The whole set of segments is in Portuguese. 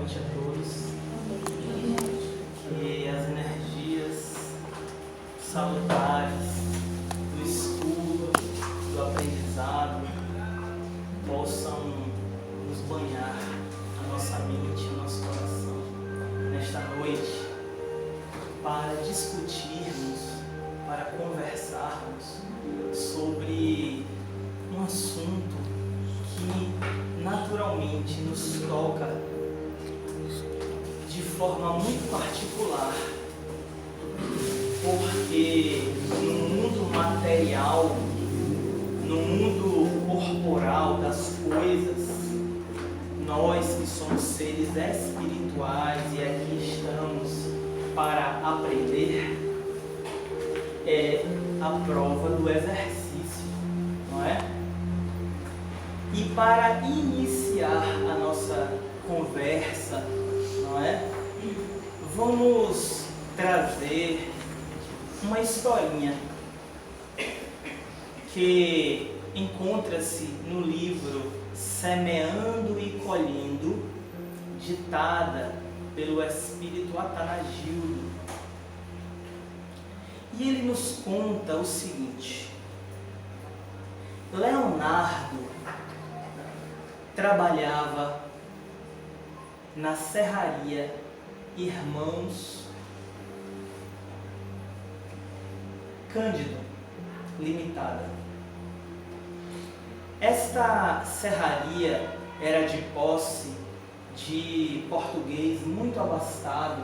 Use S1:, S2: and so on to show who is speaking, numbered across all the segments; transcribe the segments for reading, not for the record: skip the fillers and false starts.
S1: noite a todos. Que as energias salutares do estudo, do aprendizado, possam nos banhar a nossa mente, o nosso coração, nesta noite, para discutirmos, para conversarmos sobre um assunto que naturalmente nos toca de forma muito particular, porque no mundo material, no mundo corporal das coisas, nós que somos seres espirituais e aqui estamos para aprender, é a prova do exercício, não é? E para iniciar a nossa conversa, não é? Vamos trazer uma historinha que encontra-se no livro Semeando e Colhendo, ditada pelo espírito Atanagildo. E ele nos conta o seguinte: Leonardo trabalhava na serraria Irmãos Cândido Limitada. Esta serraria era de posse de português muito abastado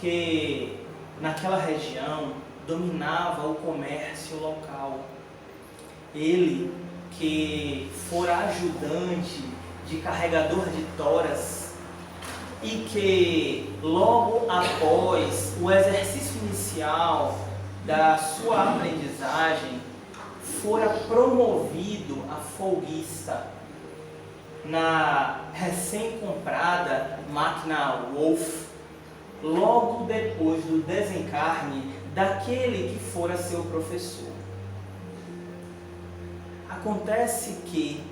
S1: que naquela região dominava o comércio local. Ele, que fora ajudante de carregador de toras e que logo após o exercício inicial da sua aprendizagem fora promovido a folguista na recém-comprada máquina Wolf, logo depois do desencarne daquele que fora seu professor. Acontece que,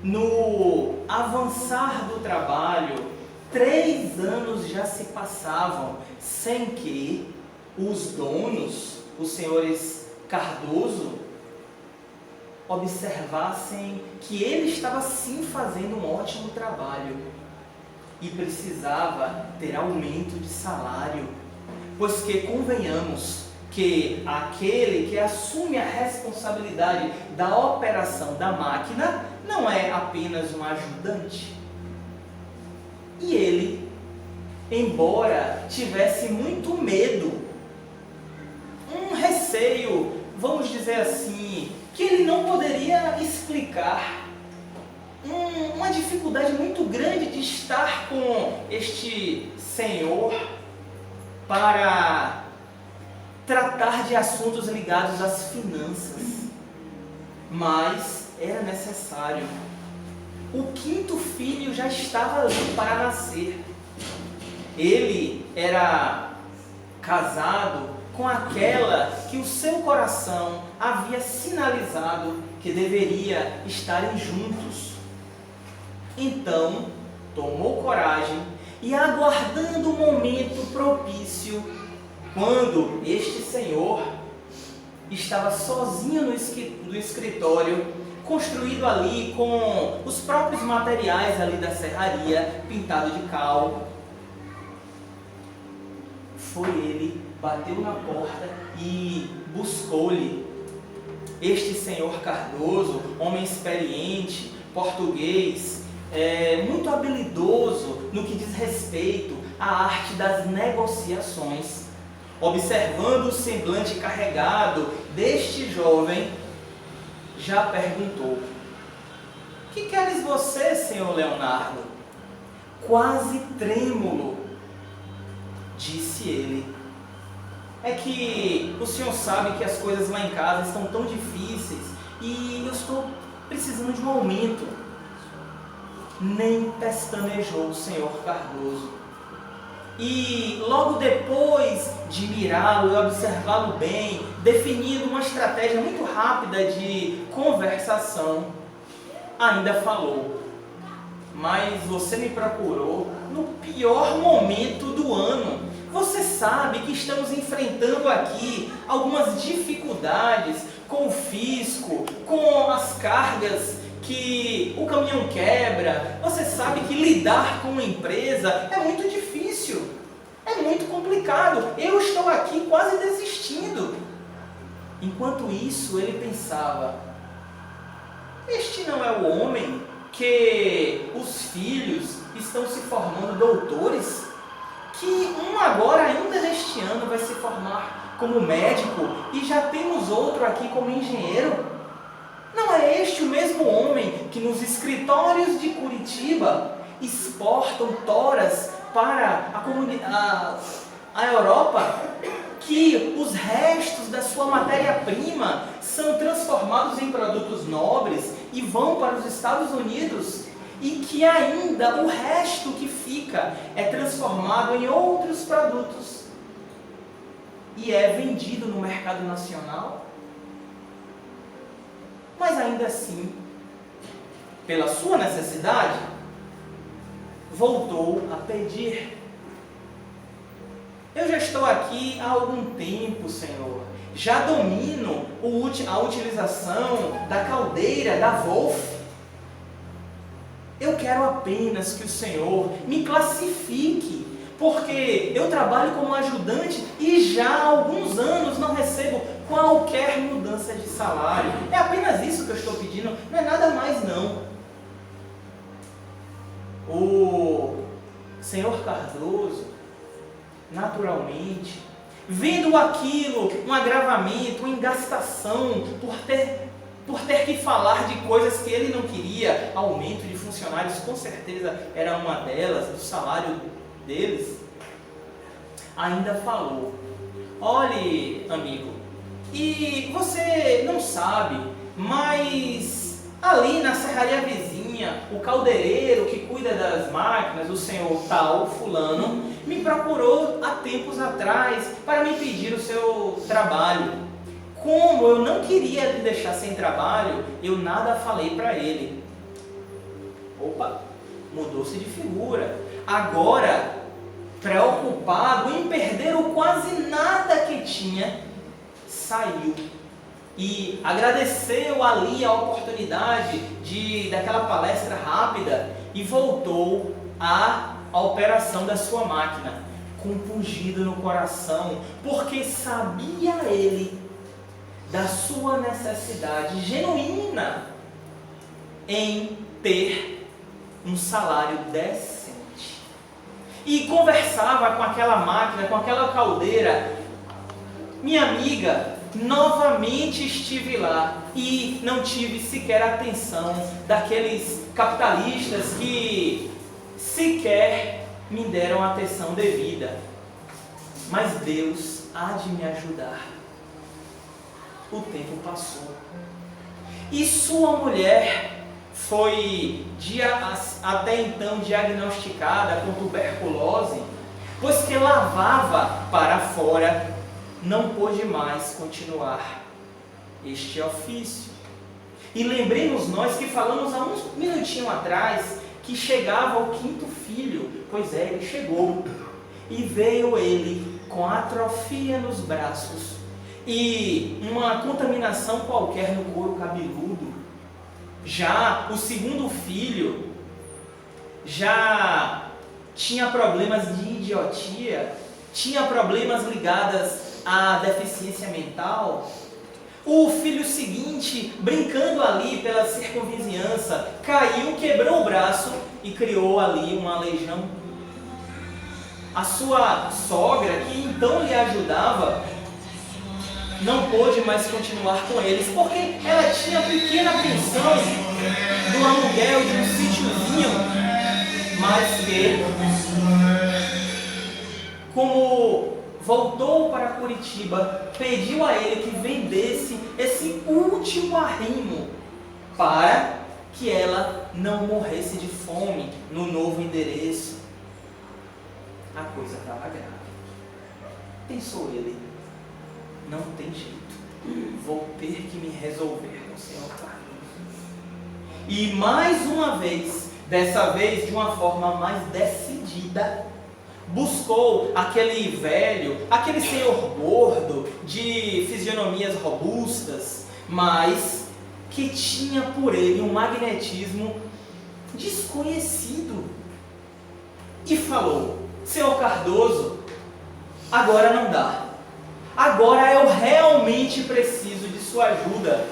S1: no avançar do trabalho, 3 anos já se passavam sem que os donos, os senhores Cardoso, observassem que ele estava sim fazendo um ótimo trabalho e precisava ter aumento de salário, pois que, convenhamos, que aquele que assume a responsabilidade da operação da máquina não é apenas um ajudante. E ele, embora tivesse muito medo, um receio, vamos dizer assim, que ele não poderia explicar, uma dificuldade muito grande de estar com este senhor para tratar de assuntos ligados às finanças, mas era necessário. O 5º filho já estava ali para nascer. Ele era casado com aquela que o seu coração havia sinalizado que deveria estarem juntos. Então, tomou coragem e, aguardando o momento propício, quando este senhor estava sozinho no escritório, construído ali com os próprios materiais ali da serraria, pintado de cal, foi ele, bateu na porta e buscou-lhe. Este senhor Cardoso, homem experiente, português, muito habilidoso no que diz respeito à arte das negociações, observando o semblante carregado deste jovem, já perguntou: "Que queres você, senhor Leonardo?" Quase trêmulo, disse ele: "É que o senhor sabe que as coisas lá em casa estão tão difíceis e eu estou precisando de um aumento." Nem pestanejou o senhor Cardoso. E logo depois de mirá-lo e observá-lo bem, definindo uma estratégia muito rápida de conversação, ainda falou: mas você me procurou no pior momento do ano. Você sabe que estamos enfrentando aqui algumas dificuldades com o fisco, com as cargas que o caminhão quebra. Você sabe que lidar com uma empresa é muito difícil, é muito complicado. Eu estou aqui quase desistindo. Enquanto isso, ele pensava: este não é o homem que os filhos estão se formando doutores? Que um agora, ainda neste ano, vai se formar como médico e já temos outro aqui como engenheiro? Não é este o mesmo homem que nos escritórios de Curitiba exportam toras para a Europa? Que os restos da sua matéria-prima são transformados em produtos nobres e vão para os Estados Unidos? E que ainda o resto que fica é transformado em outros produtos e é vendido no mercado nacional? Mas ainda assim, pela sua necessidade, voltou a pedir. Eu já estou aqui há algum tempo, Senhor. Já domino a utilização da caldeira, da Wolf. Eu quero apenas que o Senhor me classifique, porque eu trabalho como ajudante e já há alguns anos não recebo qualquer mudança de salário. É apenas isso que eu estou pedindo, não é nada mais não. O senhor Cardoso, naturalmente, vendo aquilo, um agravamento, uma engastação, por ter que falar de coisas que ele não queria, aumento de funcionários, com certeza era uma delas, do salário deles, ainda falou: olhe, amigo, e você não sabe, mas ali na serraria vizinha, o caldeireiro que cuida das máquinas, o senhor tal fulano, me procurou há tempos atrás para me pedir o seu trabalho. Como eu não queria lhe deixar sem trabalho, eu nada falei para ele. Opa, mudou-se de figura. Agora, preocupado em perder o quase nada que tinha, saiu e agradeceu ali a oportunidade daquela palestra rápida e voltou à operação da sua máquina, compungido no coração, porque sabia ele da sua necessidade genuína em ter um salário decente. E conversava com aquela máquina, com aquela caldeira: minha amiga, novamente estive lá e não tive sequer atenção daqueles capitalistas que sequer me deram a atenção devida. Mas Deus há de me ajudar. O tempo passou e sua mulher foi até então diagnosticada com tuberculose, pois que lavava para fora, não pôde mais continuar este ofício. E lembremos nós que falamos há uns minutinhos atrás que chegava o 5º filho. Pois é, ele chegou e veio ele com atrofia nos braços e uma contaminação qualquer no couro cabeludo. Já o 2º filho já tinha problemas de idiotia, tinha problemas ligados à deficiência mental. O filho seguinte, brincando ali pela circunvizinhança, caiu, quebrou o braço e criou ali uma legião. A sua sogra, que então lhe ajudava, não pôde mais continuar com eles, porque ela tinha pequena pensão do aluguel de um sítiozinho, mas que, como voltou para Curitiba, pediu a ele que vendesse esse último arrimo para que ela não morresse de fome no novo endereço. A coisa estava grave. Pensou ele: não tem jeito, vou ter que me resolver com o Senhor Carlos. E mais uma vez Dessa vez, de uma forma mais decidida, buscou aquele velho, aquele senhor gordo, de fisionomias robustas, mas que tinha por ele um magnetismo desconhecido. E falou: senhor Cardoso, agora não dá. Agora eu realmente preciso de sua ajuda,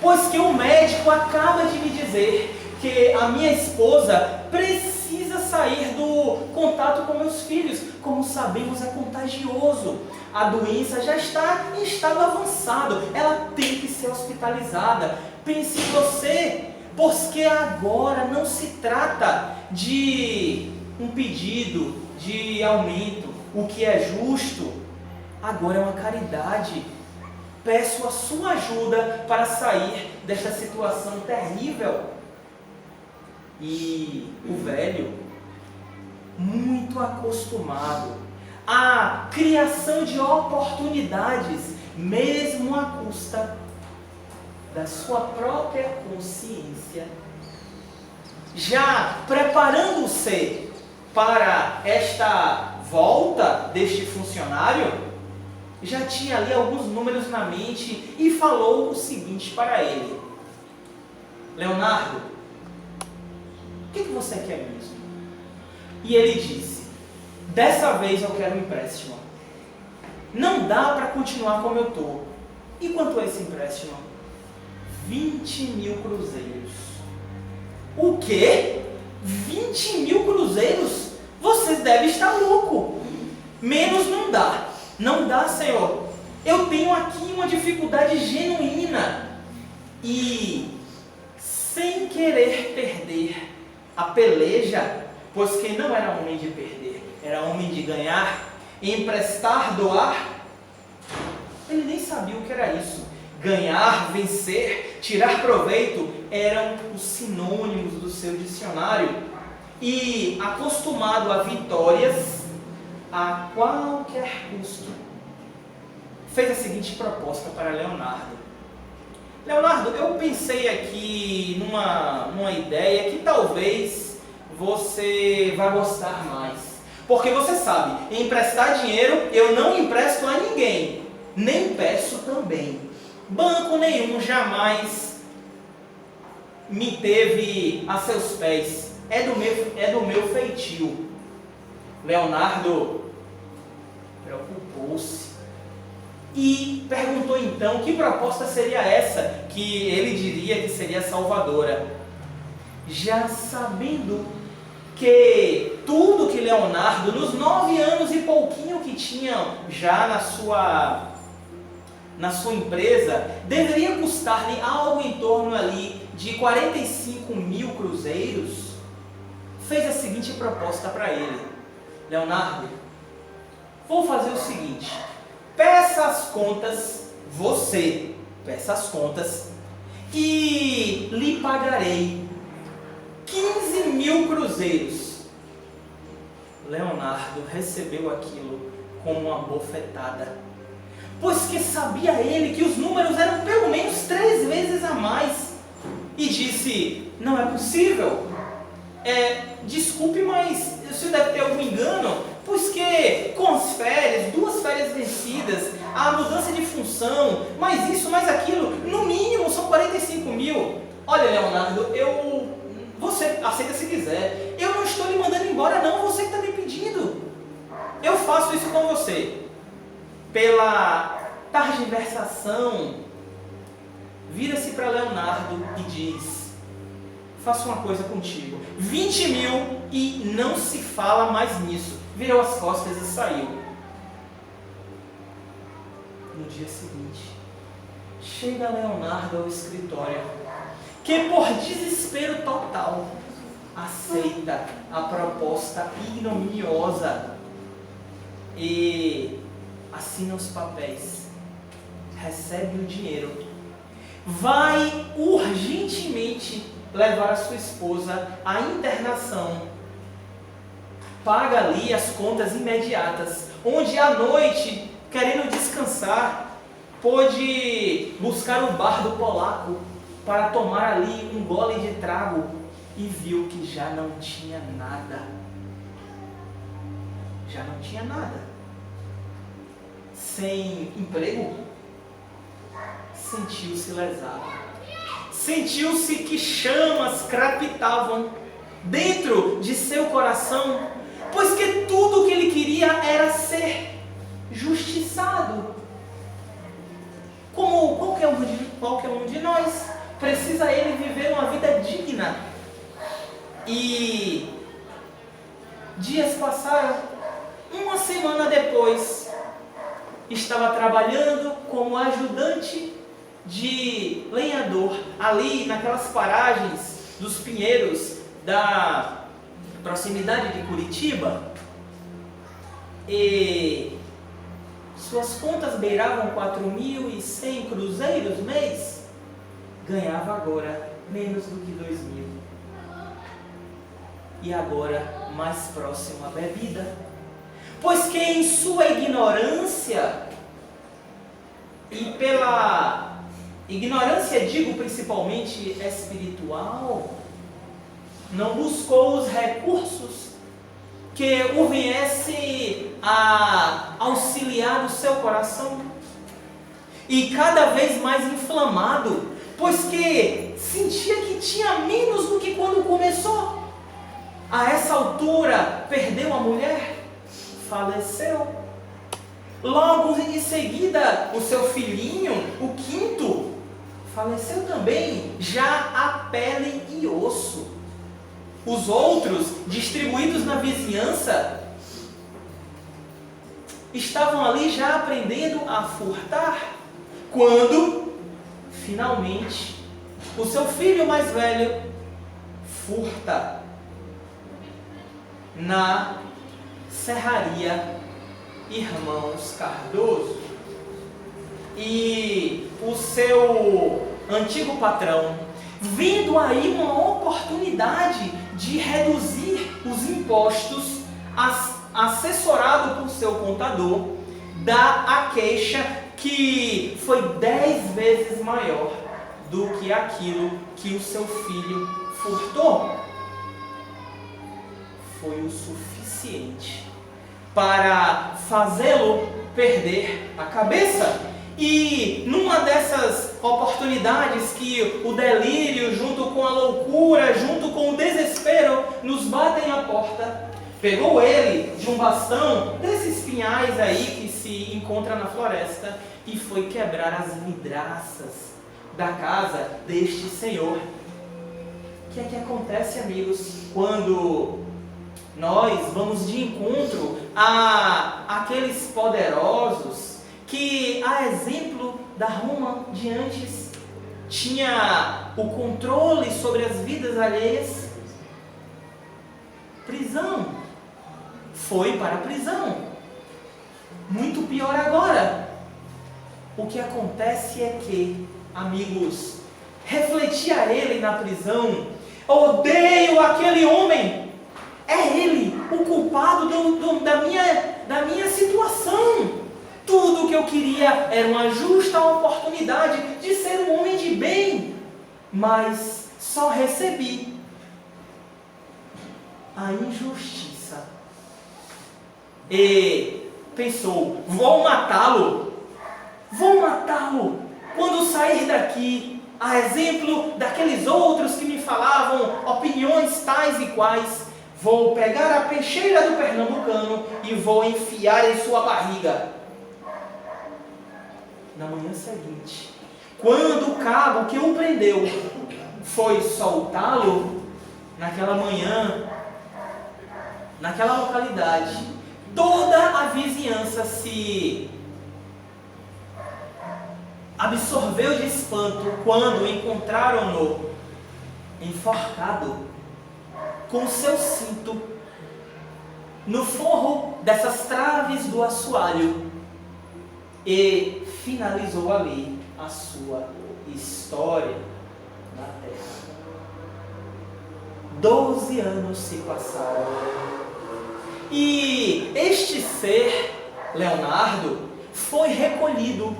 S1: pois que o médico acaba de me dizer que a minha esposa precisa sair do contato com meus filhos. Como sabemos, é contagioso. A doença já está em estado avançado. Ela tem que ser hospitalizada. Pense em você, pois que agora não se trata de um pedido de aumento, o que é justo. Agora é uma caridade. Peço a sua ajuda para sair desta situação terrível. E o velho, muito acostumado à criação de oportunidades, mesmo à custa da sua própria consciência, já preparando-se para esta volta deste funcionário, já tinha ali alguns números na mente e falou o seguinte para ele: Leonardo, o que você quer mesmo? E ele disse: dessa vez eu quero um empréstimo. Não dá para continuar como eu estou. E quanto é esse empréstimo? 20 mil cruzeiros. O quê? 20 mil cruzeiros? Vocês devem estar louco. Menos não dá. Não dá, senhor. Eu tenho aqui uma dificuldade genuína. E sem querer perder a peleja, pois que não era homem de perder, era homem de ganhar, emprestar, doar. Ele nem sabia o que era isso. Ganhar, vencer, tirar proveito eram os sinônimos do seu dicionário. E acostumado a vitórias a qualquer custo, fez a seguinte proposta para Leonardo: Leonardo, eu pensei aqui numa ideia que talvez você vai gostar mais. Porque você sabe, emprestar dinheiro eu não empresto a ninguém, nem peço também. Banco nenhum jamais me teve a seus pés. É do meu feitio. Leonardo preocupou-se e perguntou então que proposta seria essa que ele diria que seria salvadora. Já sabendo que tudo que Leonardo, nos 9 anos e pouquinho que tinha já na sua empresa, deveria custar-lhe algo em torno ali de 45 mil cruzeiros, fez a seguinte proposta para ele: Leonardo, vou fazer o seguinte, peça as contas, você peça as contas, e lhe pagarei 15 mil cruzeiros. Leonardo recebeu aquilo como uma bofetada, pois que sabia ele que os números eram pelo menos 3 vezes a mais, e disse: não é possível, desculpe, mas o senhor deve ter algum engano, pois que com as férias, 2 férias vencidas, a mudança de função, mais isso, mais aquilo, no mínimo são 45 mil. Olha, Leonardo, você aceita se quiser, eu não estou lhe mandando embora não, você que está me pedindo. Eu faço isso com você. Pela targiversação, vira-se para Leonardo e diz: faço uma coisa contigo, 20 mil e não se fala mais nisso. Virou as costas e saiu. No dia seguinte, chega Leonardo ao escritório, que por desespero total aceita a proposta ignominiosa e assina os papéis, recebe o dinheiro, vai urgentemente levar a sua esposa à internação, paga ali as contas imediatas, onde à noite, querendo descansar, pôde buscar o bar do polaco para tomar ali um gole de trago e viu que já não tinha nada. Já não tinha nada. Sem emprego, sentiu-se lesado. Sentiu-se que chamas crepitavam dentro de seu coração, pois que tudo o que ele queria era ser justiçado. Como qualquer um de nós, precisa ele viver uma vida digna. E dias passaram, uma semana depois, estava trabalhando como ajudante de lenhador, ali naquelas paragens dos pinheiros da proximidade de Curitiba, e suas contas beiravam 4.100 cruzeiros mês, ganhava agora menos do que 2.000. E agora mais próximo à bebida, pois que em sua ignorância, e pela ignorância digo principalmente espiritual, não buscou os recursos que o viesse a auxiliar o seu coração, e cada vez mais inflamado, pois que sentia que tinha menos do que quando começou. A essa altura perdeu a mulher, faleceu. Logo em seguida o seu filhinho, o quinto, faleceu também, já a pele e osso. Os outros, distribuídos na vizinhança, estavam ali já aprendendo a furtar, quando, finalmente, o seu filho mais velho furta na serraria Irmãos Cardoso. E o seu antigo patrão, vendo aí uma oportunidade de reduzir os impostos, assessorado por seu contador, dá a queixa que foi 10 vezes maior do que aquilo que o seu filho furtou. Foi o suficiente para fazê-lo perder a cabeça. E numa dessas oportunidades que o delírio, junto com a loucura, junto com o desespero, nos batem à porta, pegou ele de um bastão, desses pinhais aí que se encontra na floresta, e foi quebrar as vidraças da casa deste senhor. O que é que acontece, amigos, quando nós vamos de encontro a aqueles poderosos que, a exemplo da Roma de antes, tinha o controle sobre as vidas alheias? Prisão. Foi para a prisão. Muito pior agora. O que acontece é que, amigos, refletia ele na prisão: odeio aquele homem. É ele o culpado da minha situação. Tudo o que eu queria era uma justa oportunidade de ser um homem de bem, mas só recebi a injustiça. E pensou: vou matá-lo. Vou matá-lo quando sair daqui, a exemplo daqueles outros que me falavam opiniões tais e quais. Vou pegar a peixeira do pernambucano e vou enfiar em sua barriga. Na manhã seguinte, quando o cabo que o prendeu foi soltá-lo, naquela manhã, naquela localidade, toda a vizinhança se absorveu de espanto quando encontraram-no enforcado com seu cinto no forro dessas traves do assoalho, e finalizou ali a sua história na terra. 12 anos se passaram, e este ser, Leonardo, foi recolhido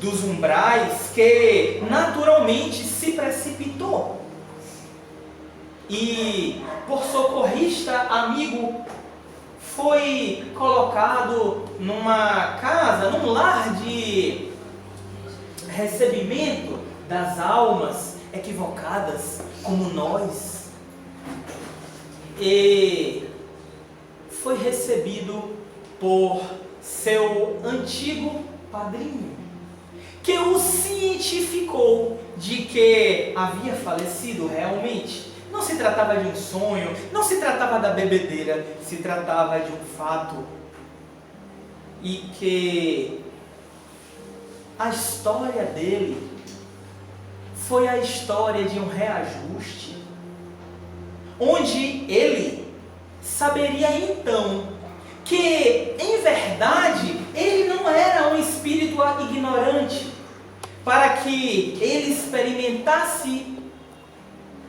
S1: dos umbrais que naturalmente se precipitou. e por socorrista amigo foi colocado numa casa, num lar de recebimento das almas equivocadas como nós, e foi recebido por seu antigo padrinho, que o cientificou de que havia falecido realmente. Não se tratava de um sonho, não se tratava da bebedeira, se tratava de um fato. E que a história dele foi a história de um reajuste, onde ele saberia então que, em verdade, ele não era um espírito ignorante, para que ele experimentasse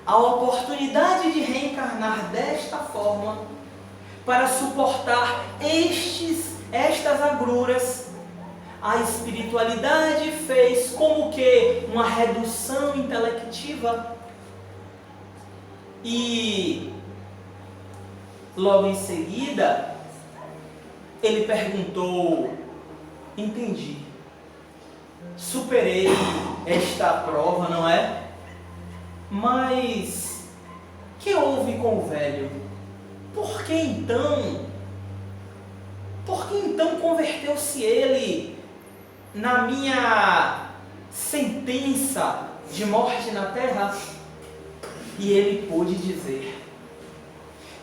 S1: a oportunidade de reencarnar desta forma, para suportar estas agruras. A espiritualidade fez como que uma redução intelectiva, e logo em seguida ele perguntou: entendi, superei esta prova, não é? Mas que houve com o velho? Por que então converteu-se ele na minha sentença de morte na terra? E ele pôde dizer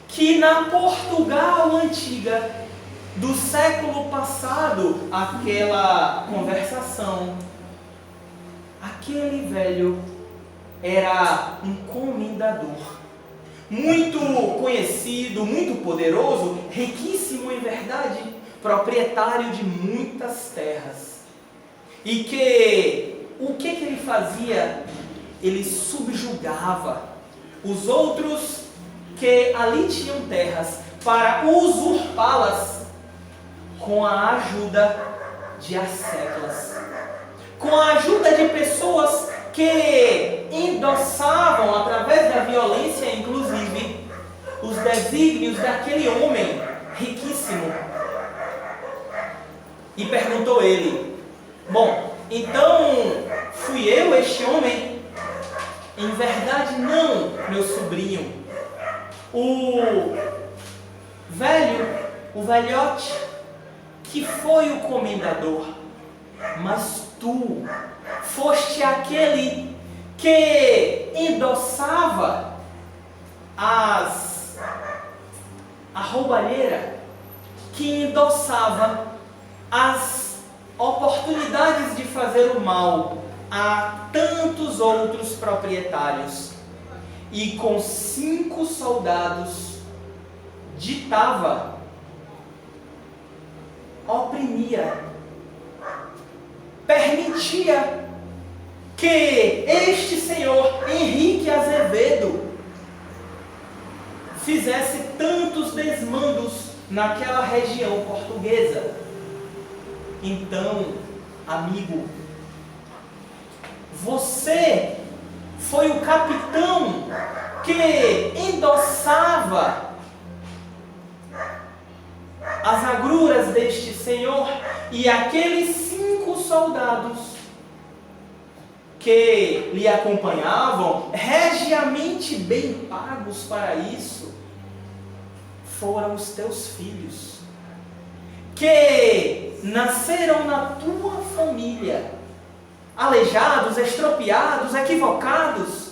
S1: que na Portugal antiga do século passado, aquela conversação, aquele velho era um comendador, muito conhecido, muito poderoso, riquíssimo em verdade, proprietário de muitas terras. E que o que ele fazia? Ele subjugava os outros que ali tinham terras para usurpá-las com a ajuda de asseclas, com a ajuda de pessoas que endossavam, através da violência inclusive, os desígnios daquele homem riquíssimo. E perguntou ele: bom, então fui eu este homem? Em verdade não, meu sobrinho. O velhote, que foi o comendador, mas tu foste aquele que endossava a roubalheira, que endossava as oportunidades de fazer o mal a tantos outros proprietários, e com 5 soldados ditava, oprimia, permitia que este senhor Henrique Azevedo fizesse tantos desmandos naquela região portuguesa. Então, amigo, você foi o capitão que endossava as agruras deste senhor, e aqueles 5 soldados que lhe acompanhavam, regiamente bem pagos para isso, foram os teus filhos, que nasceram na tua família, aleijados, estropiados, equivocados,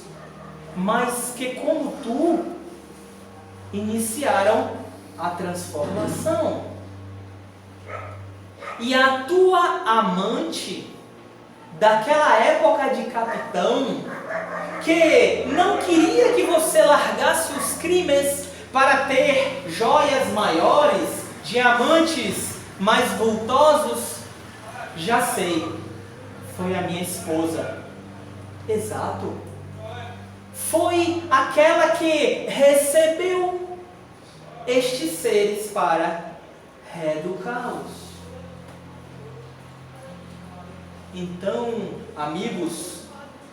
S1: mas que, como tu, iniciaram a transformação. E a tua amante, daquela época de capitão, que não queria que você largasse os crimes para ter joias maiores, diamantes mais vultosos, já sei, foi a minha esposa. Exato. Foi aquela que recebeu estes seres para reeducá-los. Então, amigos,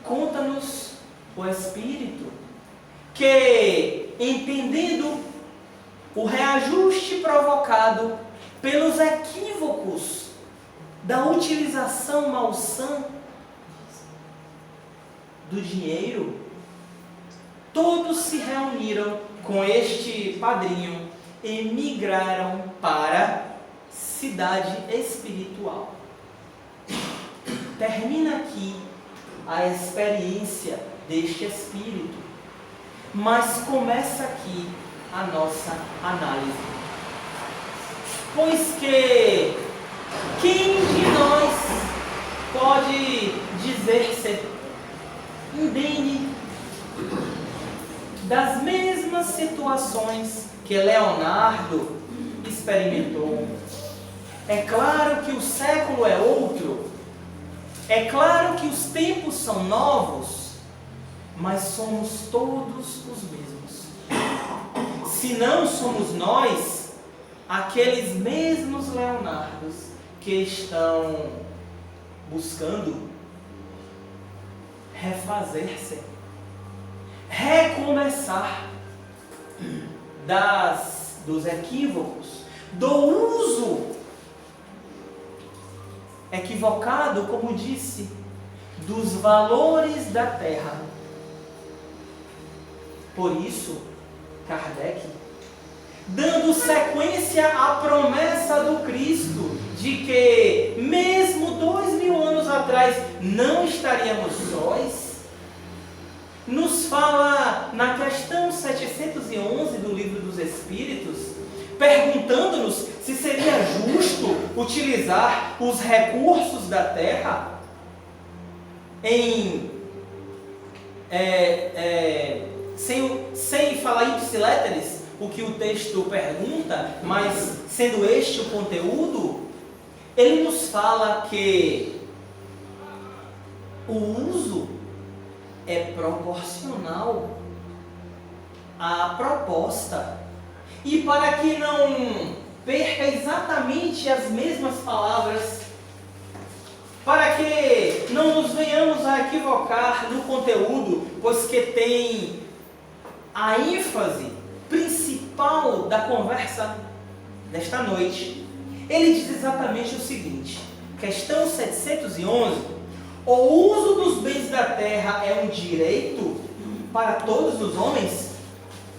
S1: conta-nos o Espírito que, entendendo o reajuste provocado pelos equívocos da utilização malsã do dinheiro, todos se reuniram com este padrinho e migraram para cidade espiritual. Termina aqui a experiência deste espírito, mas começa aqui a nossa análise. Pois que quem de nós pode dizer-se indene das mesmas situações que Leonardo experimentou? É claro que o século é outro, é claro que os tempos são novos, mas somos todos os mesmos. Se não somos nós, aqueles mesmos Leonardos que estão buscando refazer-se, recomeçar dos equívocos, do uso equivocado, como disse, dos valores da terra. Por isso, Kardec, dando sequência à promessa do Cristo, de que mesmo 2000 anos atrás não estaríamos sós, nos fala na questão 711 do Livro dos Espíritos, perguntando-nos se seria justo utilizar os recursos da terra sem falar ipsiléteres, o que o texto pergunta, mas sendo este o conteúdo, ele nos fala que o uso é proporcional à proposta. E para que não perca exatamente as mesmas palavras, para que não nos venhamos a equivocar no conteúdo, pois que tem a ênfase principal da conversa desta noite, ele diz exatamente o seguinte, questão 711, o uso dos bens da terra é um direito para todos os homens?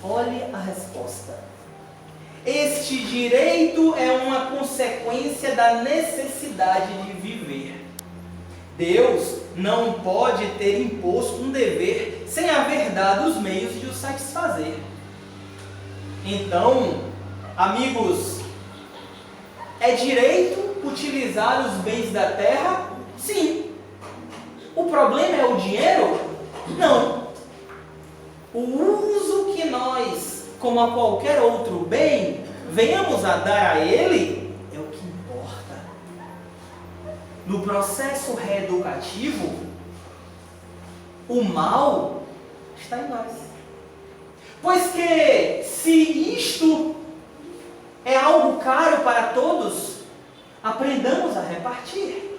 S1: Olhe a resposta. Este direito é uma consequência da necessidade de viver. Deus não pode ter imposto um dever sem haver dado os meios de o satisfazer. Então, amigos, é direito utilizar os bens da terra? Sim. O problema é o dinheiro? Não. O uso que nós, como a qualquer outro bem, venhamos a dar a ele, é o que importa. No processo reeducativo, o mal está em nós. Pois que se isto é algo caro para todos, aprendamos a repartir.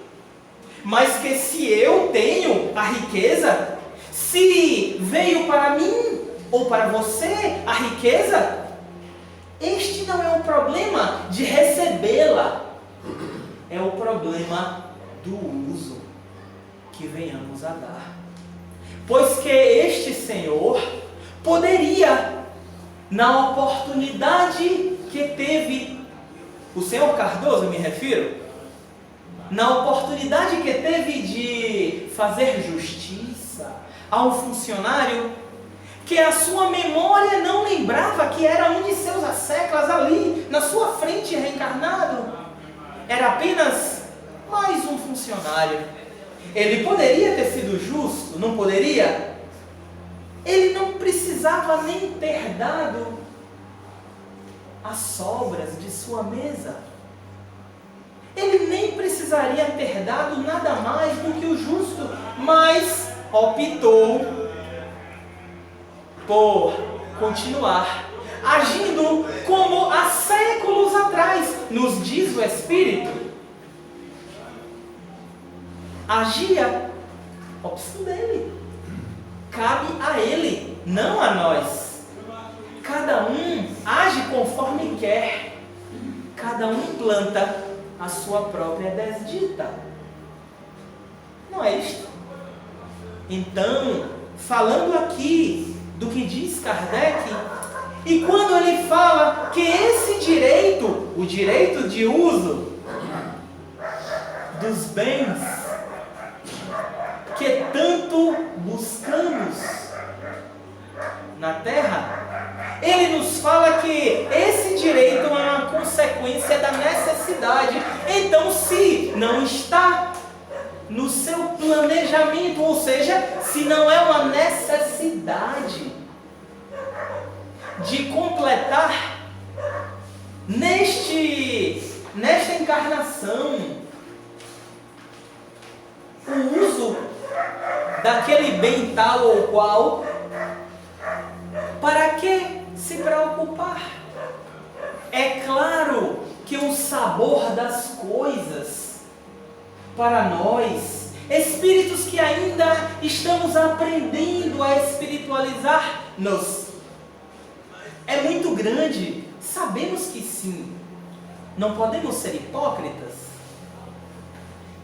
S1: Mas que se eu tenho a riqueza, se veio para mim ou para você a riqueza, este não é o problema de recebê-la, é o problema do uso que venhamos a dar. Pois que este Senhor poderia, na oportunidade que teve, o senhor Cardoso, me refiro, na oportunidade que teve de fazer justiça a um funcionário que a sua memória não lembrava que era um de seus asseclas ali, na sua frente reencarnado, era apenas mais um funcionário. Ele poderia ter sido justo, não poderia? Ele não precisava nem ter dado as sobras de sua mesa. Ele nem precisaria ter dado nada mais do que o justo, mas optou por continuar agindo como há séculos atrás, nos diz o Espírito. Agia, opção dele, cabe a ele. não a nós. Cada um age conforme quer. Cada um planta a sua própria desdita. Não é isto? Então, falando aqui do que diz Kardec, e quando ele fala que esse direito, o direito de uso dos bens que tanto buscamos na terra, ele nos fala que esse direito é uma consequência da necessidade. Então, se não está no seu planejamento, ou seja, se não é uma necessidade de completar nesta encarnação o uso daquele bem tal ou qual, para que se preocupar? É claro que o sabor das coisas, para nós, espíritos que ainda estamos aprendendo a espiritualizar-nos, é muito grande. Sabemos que sim, não podemos ser hipócritas,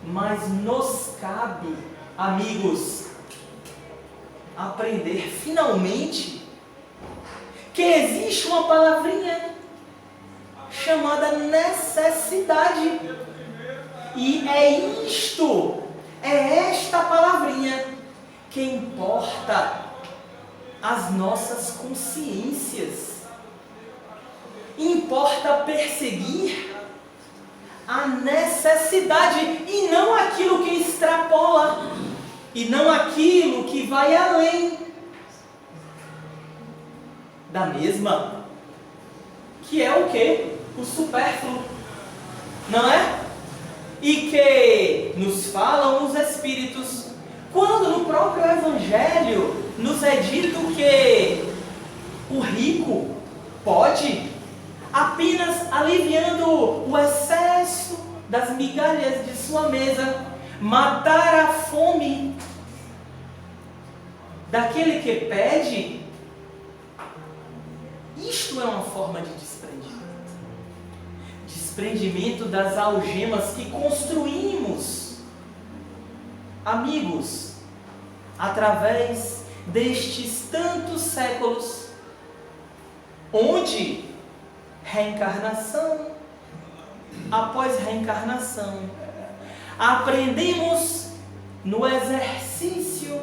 S1: mas nos cabe, amigos, aprender finalmente que existe uma palavrinha chamada necessidade. E é esta palavrinha que importa as nossas consciências. Importa perseguir a necessidade e não aquilo que extrapola, e não aquilo que vai além da mesma, que é o quê? O supérfluo, não é? E que nos falam os Espíritos, quando no próprio Evangelho nos é dito que o rico pode, apenas aliviando o excesso das migalhas de sua mesa, matar a fome daquele que pede. Isto é uma forma de desprendimento das algemas que construímos, amigos, através destes tantos séculos, onde reencarnação após reencarnação aprendemos no exercício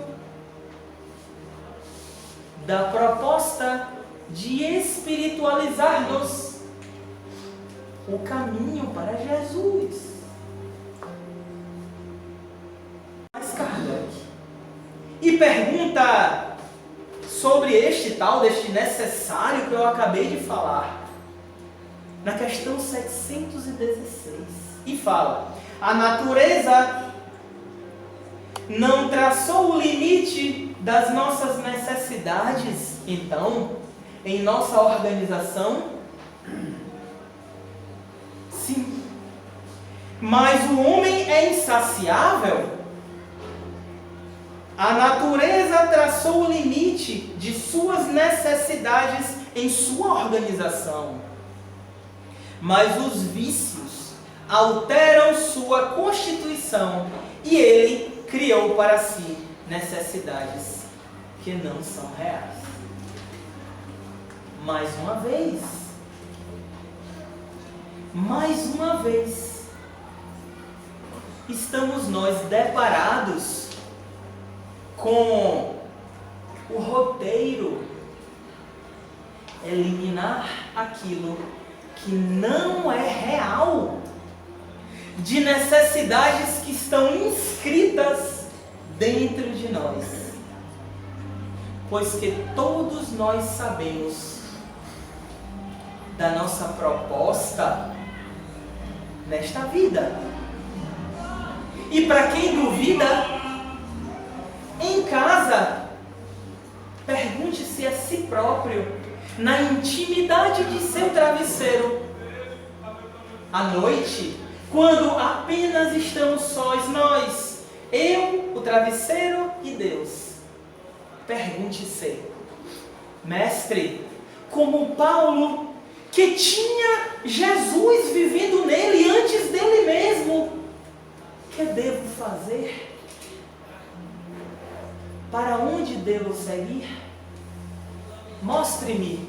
S1: da proposta de espiritualizar-nos o caminho para Jesus. Mas Kardec, e pergunta sobre deste necessário que eu acabei de falar, na questão 716, e fala: a natureza não traçou o limite das nossas necessidades, então, em nossa organização? Sim. Mas o homem é insaciável? A natureza traçou o limite de suas necessidades em sua organização. Mas os vícios alteram sua constituição e ele criou para si necessidades que não são reais. Mais uma vez, estamos nós deparados com o roteiro: eliminar aquilo que não é real, de necessidades que estão inscritas dentro de nós. Pois que todos nós sabemos da nossa proposta nesta vida. E para quem duvida, em casa, pergunte-se a si próprio, na intimidade de seu travesseiro, à noite, quando apenas estamos sós nós, eu, o travesseiro e Deus. Pergunte-se: Mestre, como Paulo, que tinha Jesus vivendo nele antes dele mesmo, que devo fazer? Para onde devo seguir? Mostre-me,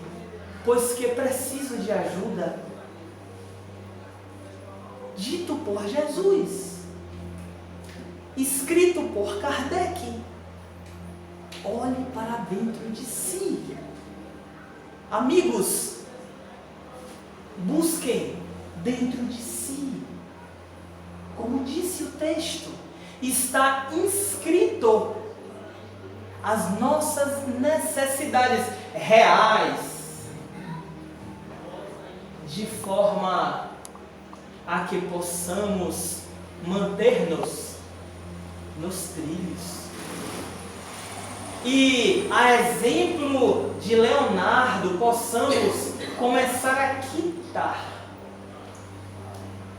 S1: pois que preciso de ajuda. Dito por Jesus, escrito por Kardec. Olhe para dentro de si. Amigos, busquem dentro de si. Como disse o texto, está inscrito as nossas necessidades reais, de forma a que possamos manter-nos nos trilhos. E, a exemplo de Leonardo, possamos começar a quitar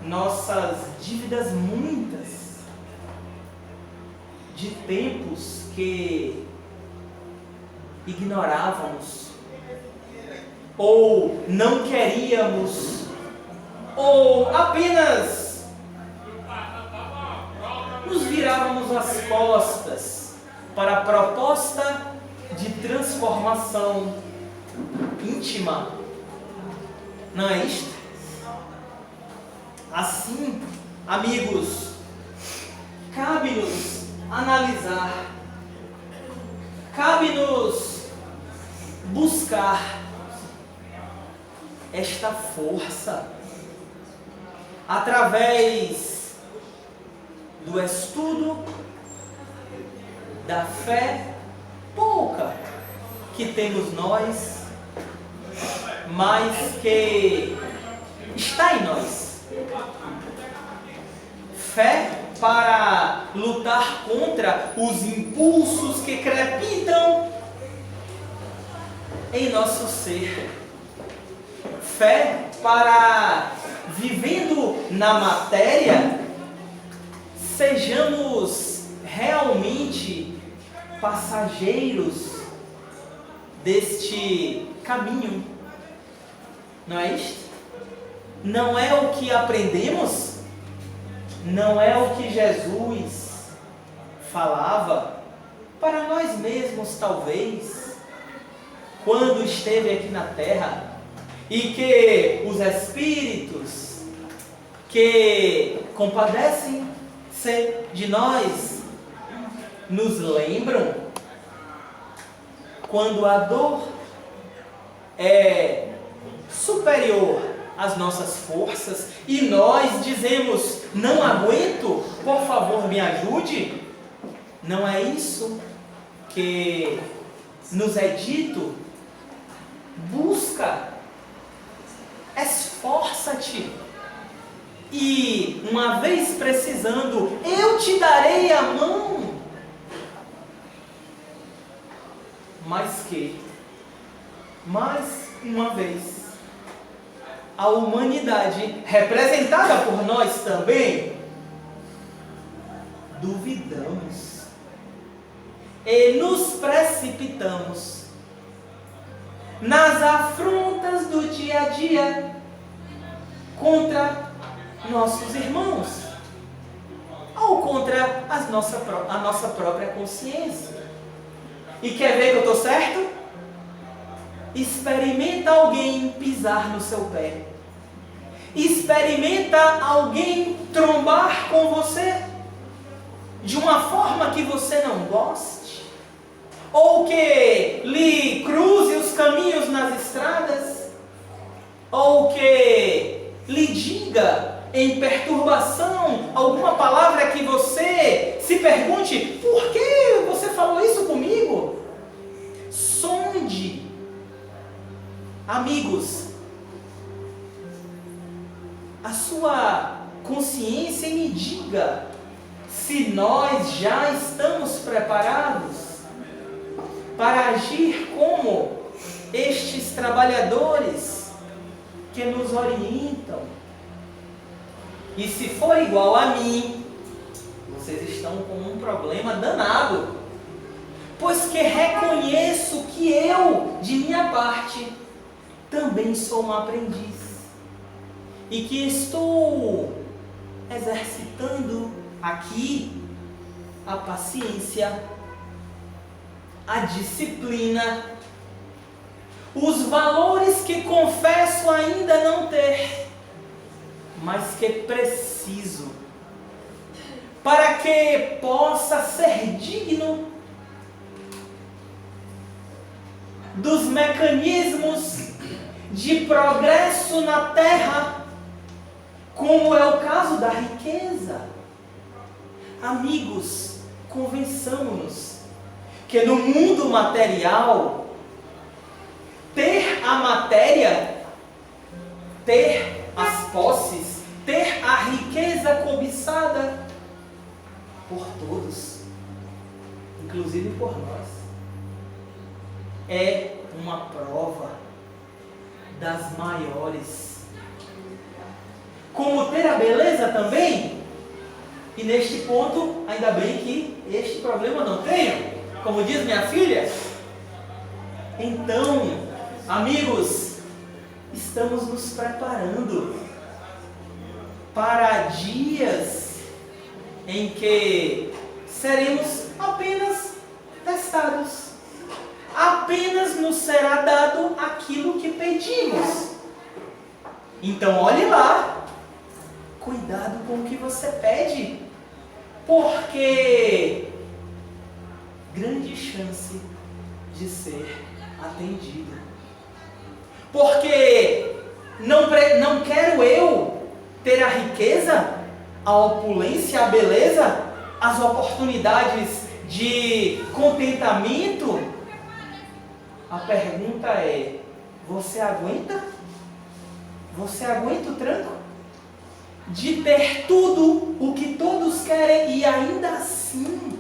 S1: nossas dívidas muitas, de tempos que ignorávamos, ou não queríamos, ou apenas nos virávamos as costas para a proposta de transformação íntima. Não é isto? Assim, amigos, cabe-nos analisar, cabe-nos buscar esta força através do estudo da fé pouca que temos nós, mas que está em nós. Fé para lutar contra os impulsos que crepitam em nosso ser. Fé para, vivendo na matéria, sejamos realmente passageiros deste caminho. Não é isto? Não é o que aprendemos? Não é o que Jesus falava para nós mesmos, talvez, quando esteve aqui na terra, e que os Espíritos que compadecem-se de nós nos lembram quando a dor é superior às nossas forças e nós dizemos: não aguento, por favor me ajude. Não é isso que nos é dito? Busca, esforça-te, e uma vez precisando, eu te darei a mão. Mas que, mais uma vez, a humanidade, representada por nós também, duvidamos e nos precipitamos nas afrontas do dia a dia contra nossos irmãos ou contra a nossa própria consciência. E quer ver que eu estou certo? Experimenta alguém pisar no seu pé. Experimenta alguém trombar com você de uma forma que você não goste, ou que lhe cruze os caminhos nas estradas, ou que lhe diga em perturbação alguma palavra que você se pergunte: por que você falou isso comigo? Sonde. Amigos, a sua consciência me diga se nós já estamos preparados para agir como estes trabalhadores que nos orientam. E se for igual a mim, vocês estão com um problema danado. pois que reconheço que eu, de minha parte, também sou um aprendiz, e que estou exercitando aqui a paciência, a disciplina, os valores que confesso ainda não ter, mas que preciso, para que possa ser digno dos mecanismos de progresso na terra, como é o caso da riqueza. Amigos, convençamos-nos que no mundo material, ter a matéria, ter as posses, ter a riqueza cobiçada por todos, inclusive por nós, é uma prova das maiores. Como ter a beleza também, e neste ponto, ainda bem que este problema não tenho, como diz minha filha. Então, amigos, estamos nos preparando para dias em que seremos apenas testados. Apenas nos será dado aquilo que pedimos. Então, olhe lá. Cuidado com o que você pede, porque grande chance de ser atendido. Porque não quero eu ter a riqueza, a opulência, a beleza, as oportunidades de contentamento. A pergunta é: você aguenta? Você aguenta o tranco? De ter tudo o que todos querem e ainda assim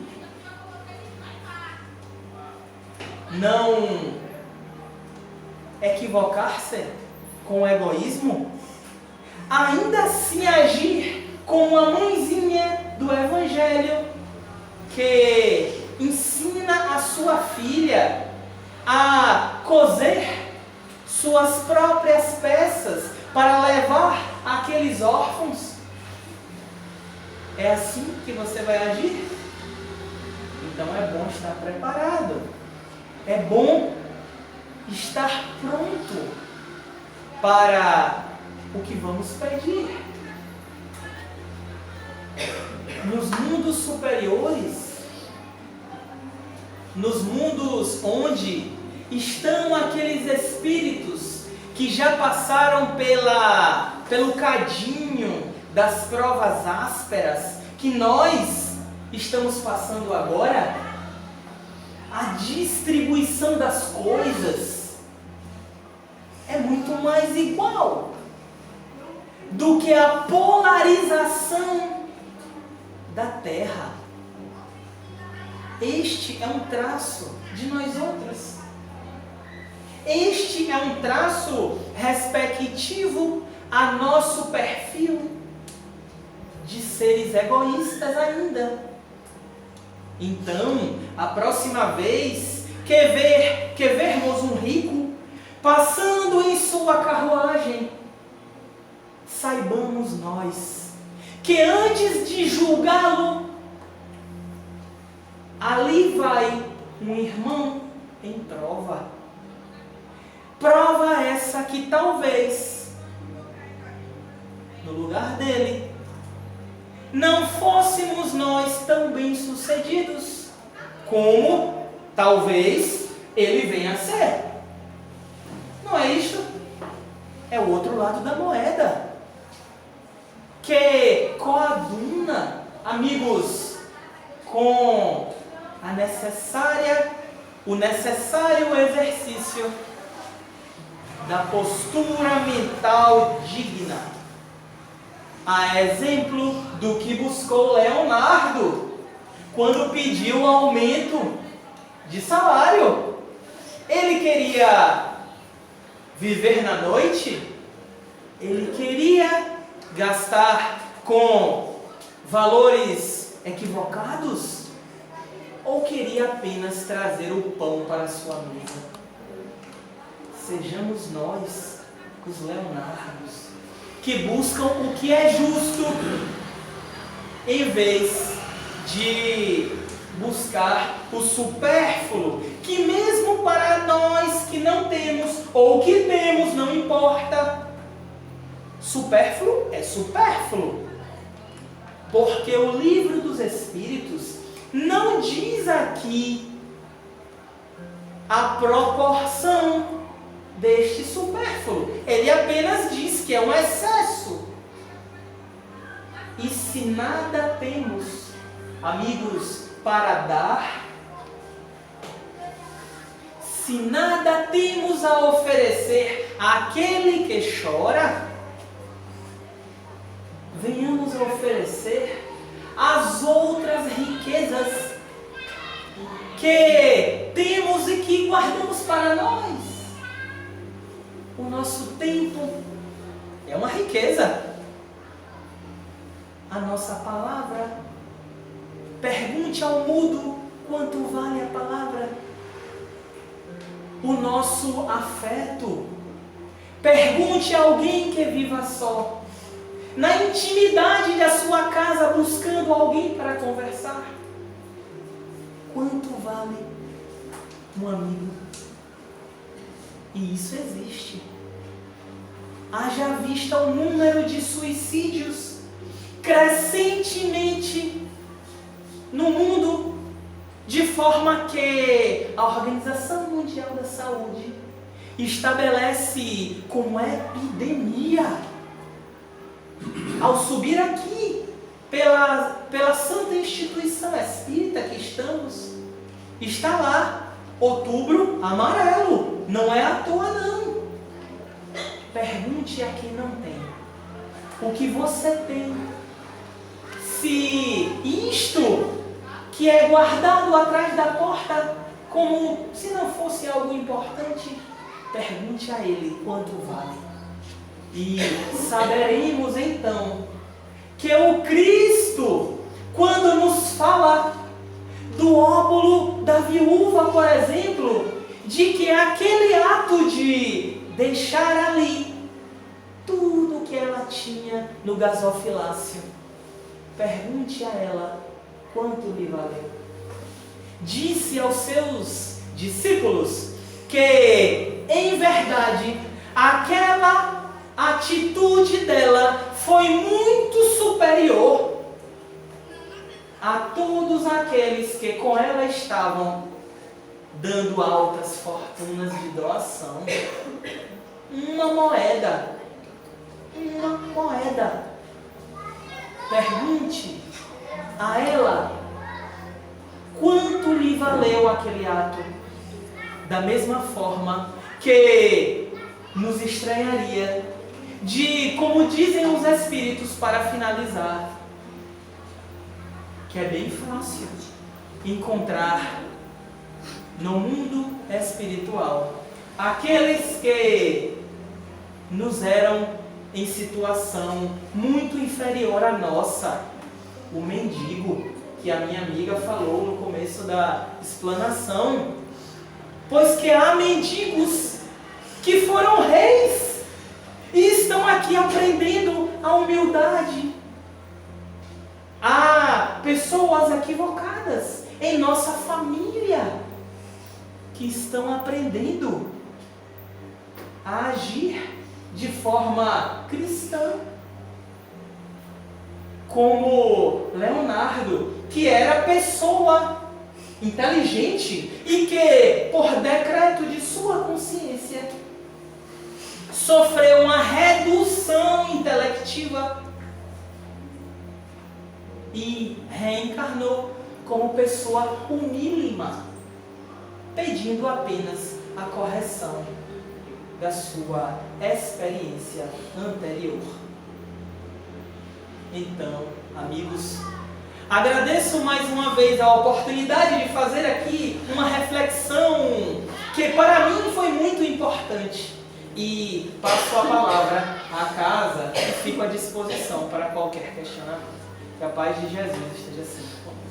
S1: não equivocar-se com o egoísmo, ainda assim agir como a mãezinha do Evangelho que ensina a sua filha a coser suas próprias peças para levar aqueles órfãos. É assim que você vai agir? Então é bom estar preparado. É bom estar pronto para o que vamos pedir. Nos mundos superiores, nos mundos onde estão aqueles espíritos que já passaram pelo cadinho das provas ásperas que nós estamos passando agora, a distribuição das coisas é muito mais igual do que a polarização da terra. Este é um traço de nós outros. Este é um traço respectivo a nosso perfil de seres egoístas ainda. Então, a próxima vez que vermos um rico passando em sua carruagem, saibamos nós que antes de julgá-lo, ali vai um irmão em prova. Prova essa que talvez, no lugar dele, não fôssemos nós tão bem-sucedidos como talvez ele venha a ser. Não é isto? É o outro lado da moeda, que coaduna, amigos, com o necessário exercício da postura mental digna, a exemplo do que buscou Leonardo quando pediu aumento de salário. Ele queria viver na noite, ele queria gastar com valores equivocados, ou queria apenas trazer o pão para a sua mesa? Sejamos nós os Leonardos, que buscam o que é justo, em vez de buscar o supérfluo, que mesmo para nós que não temos, ou que temos, não importa. Supérfluo é supérfluo. Porque o livro dos Espíritos não diz aqui a proporção deste supérfluo. Ele apenas diz que é um excesso. E se nada temos, amigos, para dar, se nada temos a oferecer àquele que chora, venhamos a oferecer as outras riquezas que temos e que guardamos para nós. O nosso tempo é uma riqueza. A nossa palavra. Pergunte ao mudo quanto vale a palavra. O nosso afeto. Pergunte a alguém que viva só, na intimidade da sua casa, buscando alguém para conversar. Quanto vale um amigo? E isso existe. Haja vista o número de suicídios crescentemente no mundo, de forma que a Organização Mundial da Saúde estabelece como epidemia. Ao subir aqui pela santa instituição espírita que estamos, está lá, Outubro Amarelo. Não é à toa, não. Pergunte a quem não tem. O que você tem? Se isto que é guardado atrás da porta, como se não fosse algo importante, pergunte a ele quanto vale. E saberemos então que o Cristo, quando nos fala do óbolo da viúva, por exemplo, de que aquele ato de deixar ali tudo que ela tinha no gasofilácio, pergunte a ela quanto lhe valeu. Disse aos seus discípulos que, em verdade, aquela atitude dela foi muito superior a todos aqueles que com ela estavam dando altas fortunas de doação. Uma moeda. Pergunte a ela quanto lhe valeu aquele ato. Da mesma forma que nos estranharia de, como dizem os Espíritos, para finalizar, que é bem fácil encontrar no mundo espiritual aqueles que nos eram em situação muito inferior à nossa. O mendigo, que a minha amiga falou no começo da explanação. Pois que há mendigos que foram reis e estão aqui aprendendo a humildade. Há pessoas equivocadas em nossa família que estão aprendendo a agir de forma cristã. Como Leonardo, que era pessoa inteligente e que, por decreto de sua consciência, sofreu uma redução intelectiva e reencarnou como pessoa humílima, pedindo apenas a correção da sua experiência anterior. Então, amigos, agradeço mais uma vez a oportunidade de fazer aqui uma reflexão que para mim foi muito importante. E passo a palavra à casa e fico à disposição para qualquer questionamento. Que a paz de Jesus esteja sempre conosco.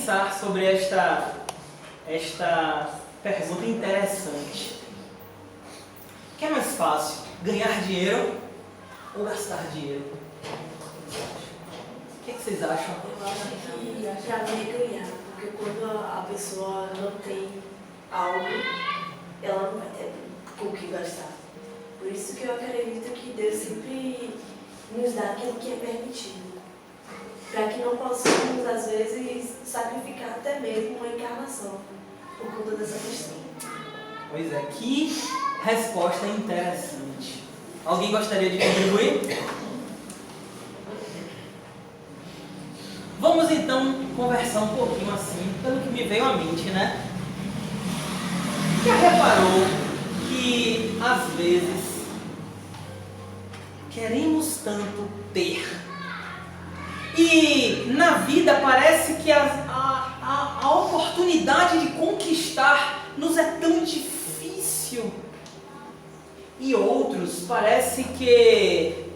S1: pensar sobre esta pergunta interessante. O que é mais fácil, ganhar dinheiro ou gastar dinheiro? O que vocês acham?
S2: Eu acho que pra mim é ganhar, porque quando a pessoa não tem algo, ela não vai ter com o que gastar. Por isso que eu acredito que Deus sempre nos dá aquilo que é permitido. Para que não possamos, às vezes, sacrificar até mesmo uma encarnação por conta dessa questão.
S1: Pois é, que resposta interessante. Alguém gostaria de contribuir? Vamos então conversar um pouquinho assim, pelo que me veio à mente, né? Já reparou que às vezes queremos tanto ter e na vida parece que a oportunidade de conquistar nos é tão difícil e outros parece que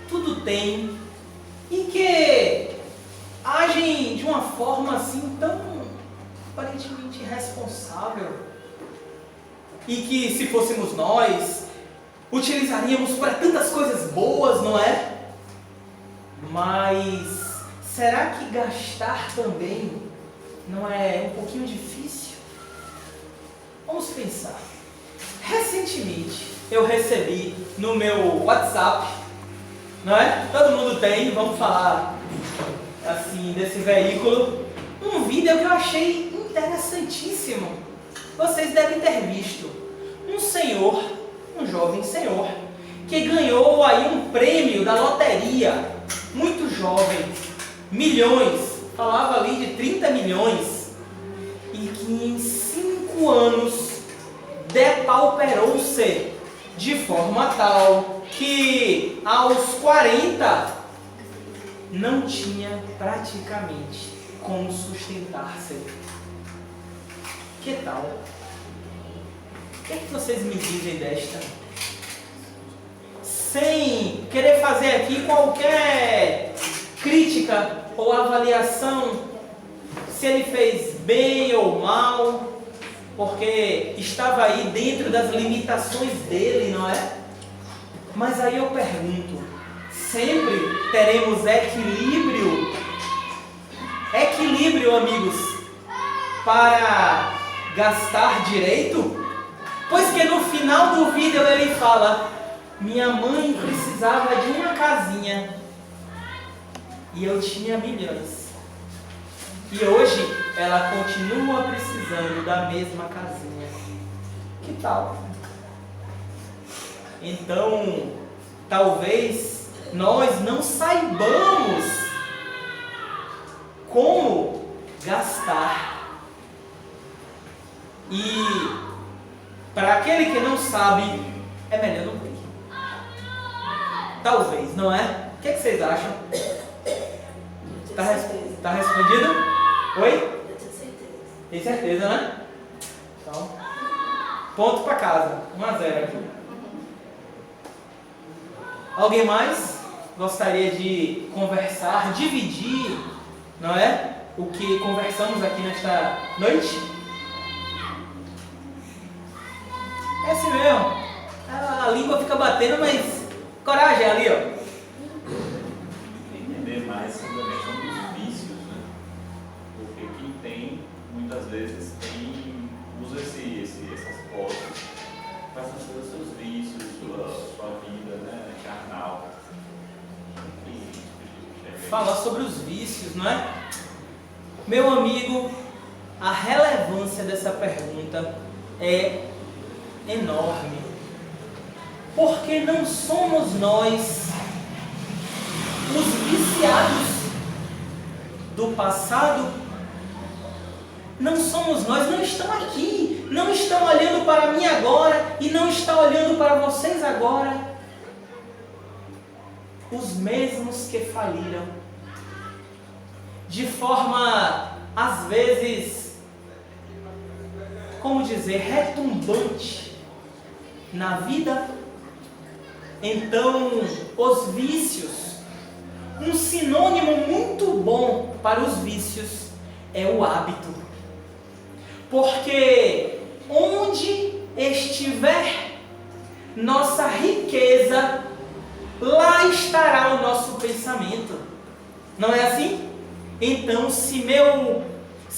S1: tudo tem e que agem de uma forma assim tão aparentemente irresponsável e que se fôssemos nós utilizaríamos para tantas coisas boas, não é? Mas será que gastar também não é um pouquinho difícil? Vamos pensar. Recentemente eu recebi no meu WhatsApp, não é? Todo mundo tem, vamos falar assim desse veículo, um vídeo que eu achei interessantíssimo. Vocês devem ter visto. Um jovem senhor, que ganhou aí um prêmio da loteria, muito jovem, milhões, falava ali de 30 milhões, e que em 5 anos depauperou-se de forma tal que aos 40 não tinha praticamente como sustentar-se. Que tal? O que é que vocês me dizem desta? Sem querer fazer aqui qualquer crítica ou avaliação se ele fez bem ou mal, porque estava aí dentro das limitações dele, não é? Mas aí eu pergunto, sempre teremos equilíbrio? Equilíbrio, amigos, para gastar direito? Pois que no final do vídeo ele fala: minha mãe precisava de uma casinha e eu tinha milhões. E hoje ela continua precisando da mesma casinha. Que tal? Então, talvez nós não saibamos como gastar. E para aquele que não sabe, é melhor não ter. Talvez, não é? O que vocês acham? Tá respondido? Oi?
S2: Eu tenho certeza.
S1: Tem certeza, né? Então, ponto para casa. 1-0 aqui. Alguém mais gostaria de conversar, dividir, não é? O que conversamos aqui nesta noite? É assim mesmo. A língua fica batendo, mas coragem ali, ó.
S3: Entender mais sobre a questão dos vícios, né? Porque quem tem, muitas vezes, usa essas posses para satisfazer os seus vícios, sua vida, né, carnal.
S1: Falar sobre os vícios, não é? Meu amigo, a relevância dessa pergunta é enorme. Porque não somos nós os viciados do passado. Não somos nós, não estão aqui, não estão olhando para mim agora e não estão olhando para vocês agora. Os mesmos que faliram, de forma, às vezes, como dizer, retumbante na vida. Então, os vícios, um sinônimo muito bom para os vícios É o hábito. Porque onde estiver nossa riqueza, lá estará o nosso pensamento. Não é assim? Então, se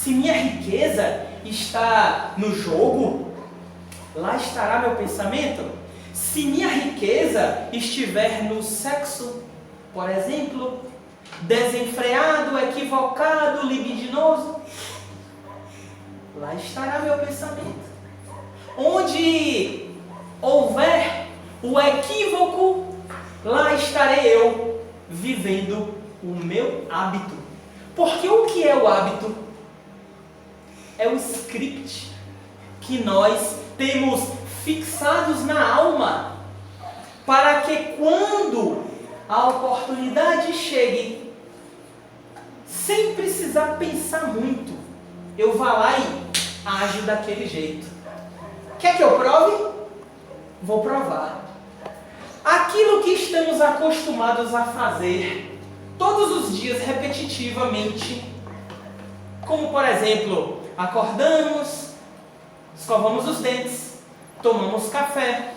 S1: minha riqueza está no jogo, lá estará meu pensamento. Se minha riqueza estiver no sexo, por exemplo, desenfreado, equivocado, libidinoso, lá estará meu pensamento. Onde houver o equívoco, lá estarei eu vivendo o meu hábito. Porque o que é o hábito? É o script que nós temos fixados na alma, para que quando a oportunidade chegue, sem precisar pensar muito, eu vá lá e ajo daquele jeito. Quer que eu prove? Vou provar. Aquilo que estamos acostumados a fazer todos os dias repetitivamente, como por exemplo, acordamos, escovamos os dentes, tomamos café,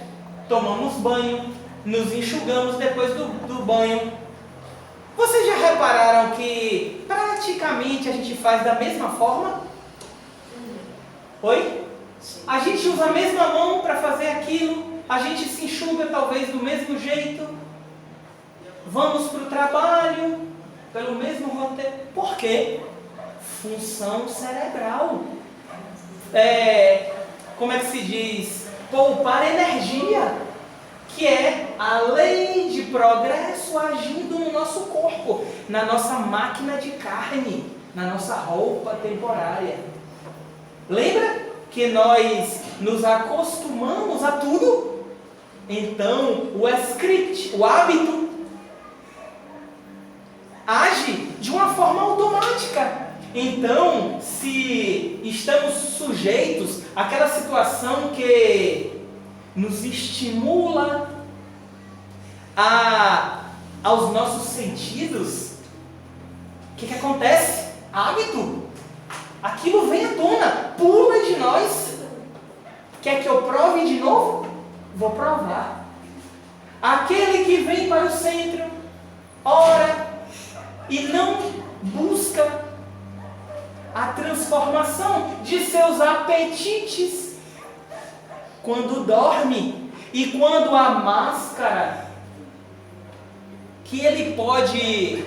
S1: tomamos banho, nos enxugamos depois do banho. Vocês já repararam que praticamente a gente faz da mesma forma? Oi? A gente usa a mesma mão para fazer aquilo, a gente se enxuga talvez do mesmo jeito, vamos para o trabalho pelo mesmo roteiro. Por quê? Função cerebral. Como é que se diz? Poupar energia, que é a lei de progresso agindo no nosso corpo, na nossa máquina de carne, na nossa roupa temporária. Lembra que nós nos acostumamos a tudo? Então, o script, o hábito, age de uma forma automática. Então, se estamos sujeitos àquela situação que nos estimula aos nossos sentidos, o que acontece? Hábito. Aquilo vem à tona, pula de nós. Quer que eu prove de novo? Vou provar. Aquele que vem para o centro, ora e não busca a transformação de seus apetites, quando dorme e quando a máscara que ele pode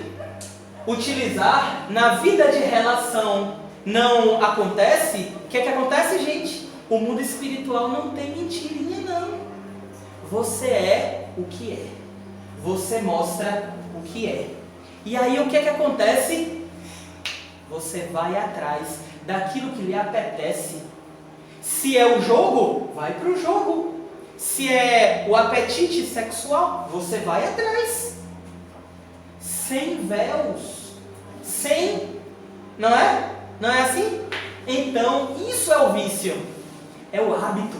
S1: utilizar na vida de relação não acontece, o que acontece, gente? O mundo espiritual não tem mentirinha, não. Você é o que é. Você mostra o que é. E aí o que acontece? Você vai atrás daquilo que lhe apetece. Se é o jogo, vai para o jogo. Se é o apetite sexual, você vai atrás. Sem véus. Não é? Não é assim? Então, isso é o vício. É o hábito.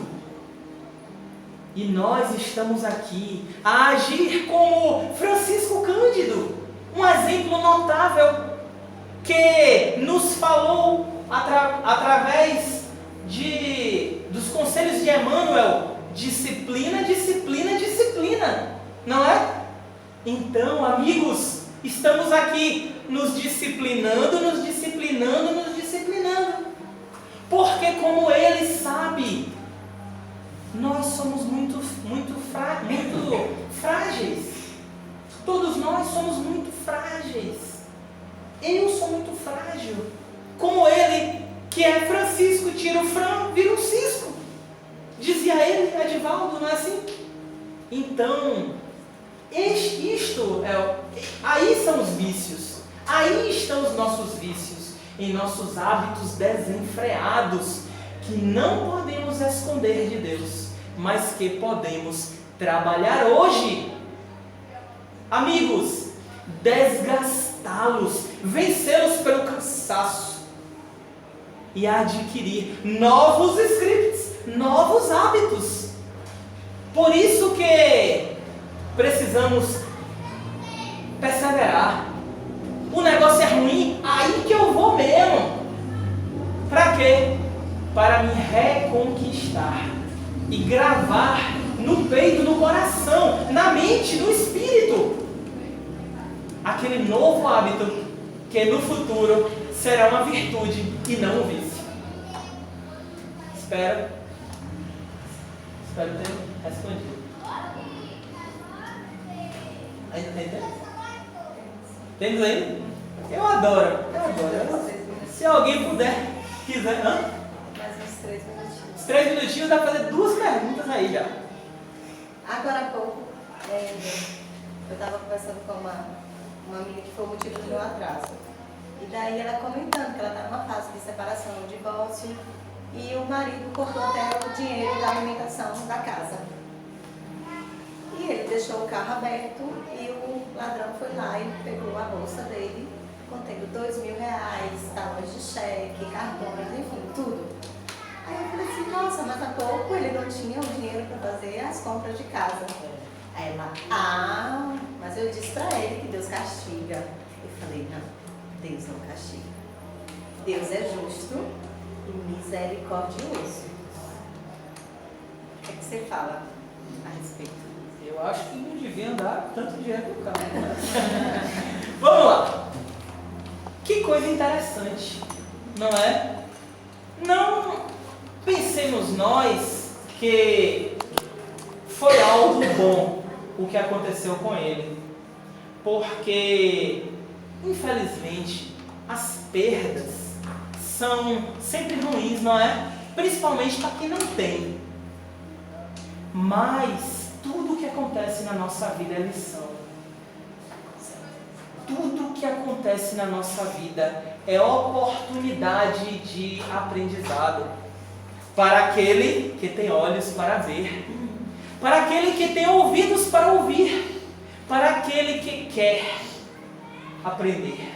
S1: E nós estamos aqui a agir como Francisco Cândido, um exemplo notável que nos falou através dos conselhos de Emmanuel: disciplina, disciplina, disciplina. Não é? Então, amigos, estamos aqui nos disciplinando, nos disciplinando, nos disciplinando. Porque como ele sabe, nós somos muito frágeis. Todos nós somos muito frágeis. Eu sou muito frágil. Como ele, que é Francisco, tira o Fran, vira um cisco. Dizia ele, Edivaldo, não é assim? Então, aí são os vícios. Aí estão os nossos vícios, em nossos hábitos desenfreados, que não podemos esconder de Deus, mas que podemos trabalhar hoje. Amigos, desgastá-los, vencê-los pelo cansaço e adquirir novos scripts, novos hábitos. Por isso que precisamos perseverar. O negócio é ruim, aí que eu vou mesmo. Para quê? Para me reconquistar e gravar no peito, no coração, na mente, no espírito, aquele novo hábito que no futuro será uma virtude e não um vício. Espero ter respondido. Ainda tem tempo? Temos aí? Eu adoro. Se alguém quiser.
S4: Mais uns 3 minutinhos.
S1: Os 3 minutinhos dá para fazer 2 perguntas aí já.
S4: Agora há pouco, eu estava conversando com uma amiga que foi o motivo do meu atraso. E daí ela comentando que ela está numa fase de separação, divórcio, e o marido cortou até o dinheiro da alimentação da casa. E ele deixou o carro aberto e o ladrão foi lá e pegou a bolsa dele, contendo R$2.000, talões de cheque, cartões, enfim, tudo. Aí eu falei assim, nossa, mas há pouco ele não tinha o dinheiro para fazer as compras de casa. Aí ela, mas eu disse para ele que Deus castiga. Eu falei, não, Deus não castiga. Deus é justo e misericordioso. O que você fala a respeito?
S1: Eu acho que não devia andar tanto dinheiro no carro. Vamos lá. Que coisa interessante, não é? Não pensemos nós que foi algo bom o que aconteceu com ele, porque infelizmente as perdas são sempre ruins, não é? Principalmente para quem não tem. Mas tudo que acontece na nossa vida é lição. Tudo que acontece na nossa vida é oportunidade de aprendizado para aquele que tem olhos para ver, para aquele que tem ouvidos para ouvir, para aquele que quer aprender.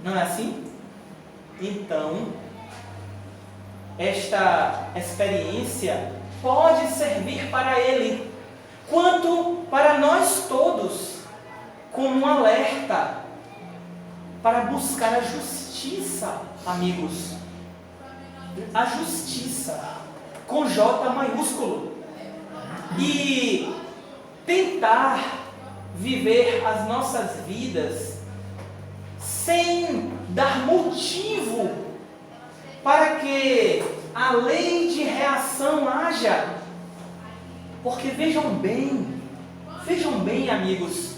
S1: Não é assim? Então, esta experiência pode servir para ele, quanto para nós todos, como um alerta para buscar a justiça, amigos. A justiça, com J maiúsculo. E tentar viver as nossas vidas sem dar motivo para que a lei de reação haja. Porque vejam bem, amigos,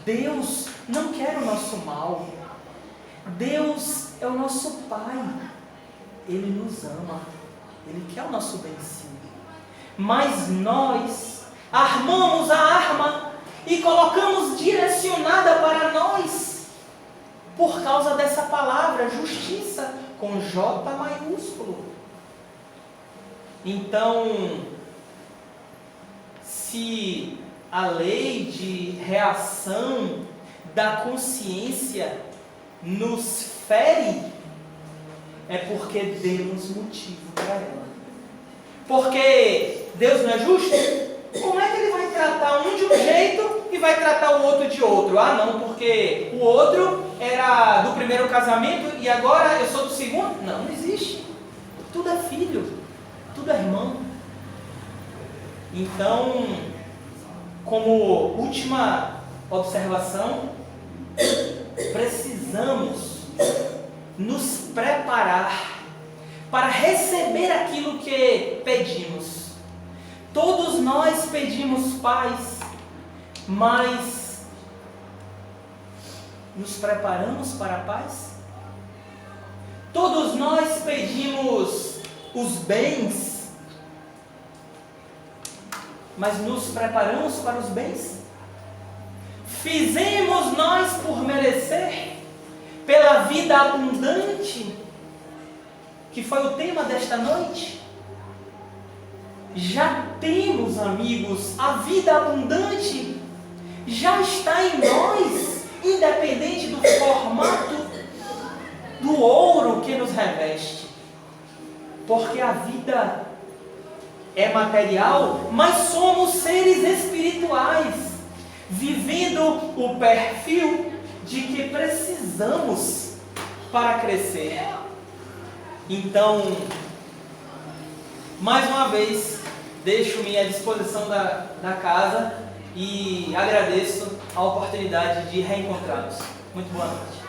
S1: Deus não quer o nosso mal. Deus é o nosso Pai. Ele nos ama. Ele quer o nosso bem sim. Mas nós armamos a arma e colocamos direcionada para nós por causa dessa palavra, justiça, com J maiúsculo. Então, se a lei de reação da consciência nos fere, é porque demos motivo para ela. Porque Deus não é justo? Como é que Ele vai tratar um de um jeito e vai tratar o outro de outro? Ah, não, porque o outro era do primeiro casamento e agora eu sou do segundo? Não, não existe. Tudo é filho, tudo é irmão. Então, como última observação, precisamos nos preparar para receber aquilo que pedimos. Todos nós pedimos paz, mas nos preparamos para a paz? Todos nós pedimos os bens, mas nos preparamos para os bens? Fizemos nós por merecer pela vida abundante, que foi o tema desta noite? Já temos, amigos, a vida abundante, já está em nós, independente do formato do ouro que nos reveste. Porque a vida é material, mas somos seres espirituais, vivendo o perfil de que precisamos para crescer. Então, mais uma vez, deixo-me à disposição da casa e agradeço a oportunidade de reencontrá-los. Muito boa noite.